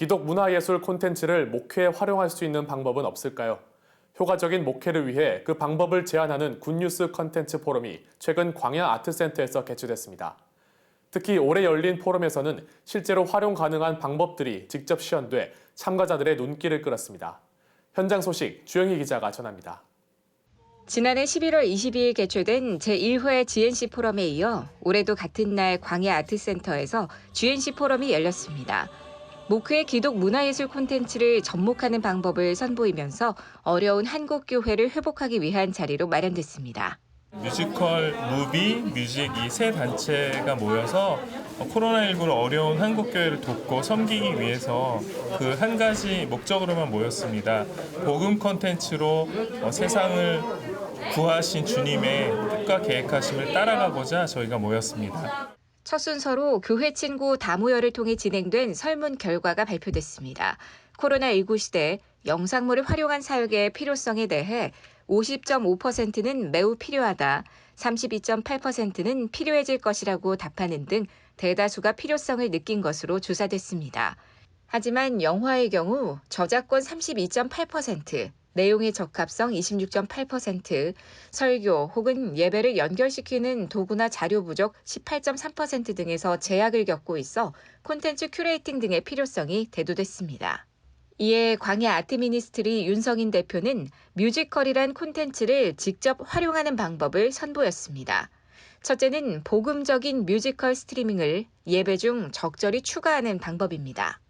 기독 문화예술 콘텐츠를 목회에 활용할 수 있는 방법은 없을까요? 효과적인 목회를 위해 그 방법을 제안하는 굿뉴스 콘텐츠 포럼이 최근 광야 아트센터에서 개최됐습니다. 특히 올해 열린 포럼에서는 실제로 활용 가능한 방법들이 직접 시연돼 참가자들의 눈길을 끌었습니다. 현장 소식 주영희 기자가 전합니다. 지난해 11월 22일 개최된 제1회 GNC 포럼에 이어 올해도 같은 날 광야 아트센터에서 GNC 포럼이 열렸습니다. 목회 기독 문화예술 콘텐츠를 접목하는 방법을 선보이면서 어려운 한국 교회를 회복하기 위한 자리로 마련됐습니다. 뮤지컬, 무비, 뮤직 이 세 단체가 모여서 코로나19로 어려운 한국교회를 돕고 섬기기 위해서 그 한 가지 목적으로만 모였습니다. 복음 콘텐츠로 세상을 구하신 주님의 뜻과 계획하심을 따라가고자 저희가 모였습니다. 첫 순서로 교회 친구 다모여를 통해 진행된 설문 결과가 발표됐습니다. 코로나19 시대 영상물을 활용한 사역의 필요성에 대해 50.5%는 매우 필요하다, 32.8%는 필요해질 것이라고 답하는 등 대다수가 필요성을 느낀 것으로 조사됐습니다. 하지만 영화의 경우 저작권 32.8%, 내용의 적합성 26.8%, 설교 혹은 예배를 연결시키는 도구나 자료 부족 18.3% 등에서 제약을 겪고 있어 콘텐츠 큐레이팅 등의 필요성이 대두됐습니다. 이에 광야 아트미니스트리 윤성인 대표는 뮤지컬이란 콘텐츠를 직접 활용하는 방법을 선보였습니다. 첫째는 복음적인 뮤지컬 스트리밍을 예배 중 적절히 추가하는 방법입니다.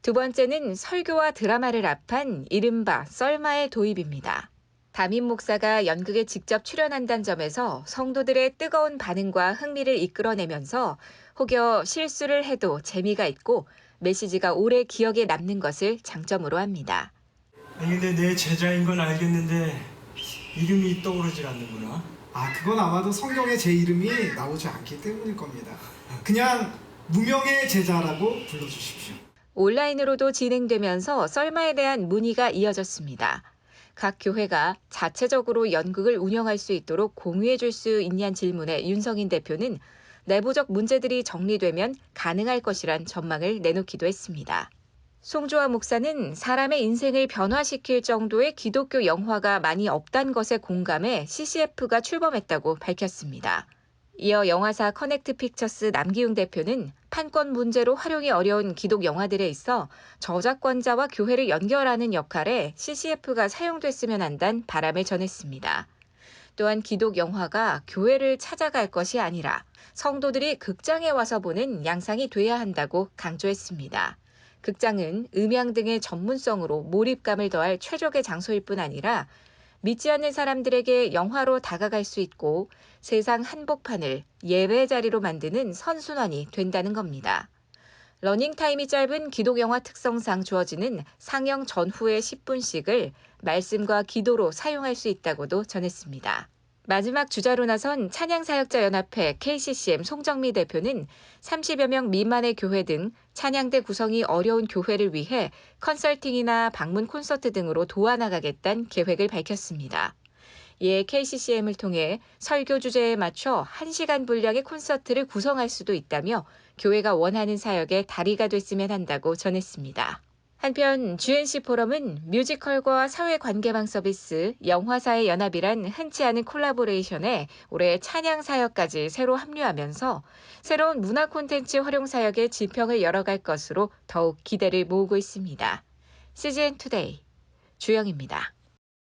두 번째는 설교와 드라마를 합한 이른바 썰마의 도입입니다. 담임 목사가 연극에 직접 출연한다는 점에서 성도들의 뜨거운 반응과 흥미를 이끌어내면서 혹여 실수를 해도 재미가 있고 메시지가 오래 기억에 남는 것을 장점으로 합니다. 근데 내 제자인 건 알겠는데 이름이 떠오르질 않는구나. 그건 아마도 성경에 제 이름이 나오지 않기 때문일 겁니다. 그냥 무명의 제자라고 불러주십시오. 온라인으로도 진행되면서 썰마에 대한 문의가 이어졌습니다. 각 교회가 자체적으로 연극을 운영할 수 있도록 공유해 줄 수 있냐는 질문에 윤성인 대표는 내부적 문제들이 정리되면 가능할 것이란 전망을 내놓기도 했습니다. 송조화 목사는 사람의 인생을 변화시킬 정도의 기독교 영화가 많이 없다는 것에 공감해 CCF가 출범했다고 밝혔습니다. 이어 영화사 커넥트 픽처스 남기웅 대표는 판권 문제로 활용이 어려운 기독 영화들에 있어 저작권자와 교회를 연결하는 역할에 CCF가 사용됐으면 한다는 바람을 전했습니다. 또한 기독 영화가 교회를 찾아갈 것이 아니라 성도들이 극장에 와서 보는 양상이 돼야 한다고 강조했습니다. 극장은 음향 등의 전문성으로 몰입감을 더할 최적의 장소일 뿐 아니라 믿지 않는 사람들에게 영화로 다가갈 수 있고 세상 한복판을 예배 자리로 만드는 선순환이 된다는 겁니다. 러닝타임이 짧은 기독영화 특성상 주어지는 상영 전후의 10분씩을 말씀과 기도로 사용할 수 있다고도 전했습니다. 마지막 주자로 나선 찬양사역자연합회 KCCM 송정미 대표는 30여 명 미만의 교회 등 찬양대 구성이 어려운 교회를 위해 컨설팅이나 방문 콘서트 등으로 도와나가겠다는 계획을 밝혔습니다. 이에 KCCM을 통해 설교 주제에 맞춰 1시간 분량의 콘서트를 구성할 수도 있다며 교회가 원하는 사역의 다리가 됐으면 한다고 전했습니다. 한편 GNC 포럼은 뮤지컬과 사회관계망 서비스, 영화사의 연합이란 흔치 않은 콜라보레이션에 올해 찬양 사역까지 새로 합류하면서 새로운 문화 콘텐츠 활용 사역의 지평을 열어갈 것으로 더욱 기대를 모으고 있습니다. CGN 투데이 주영입니다.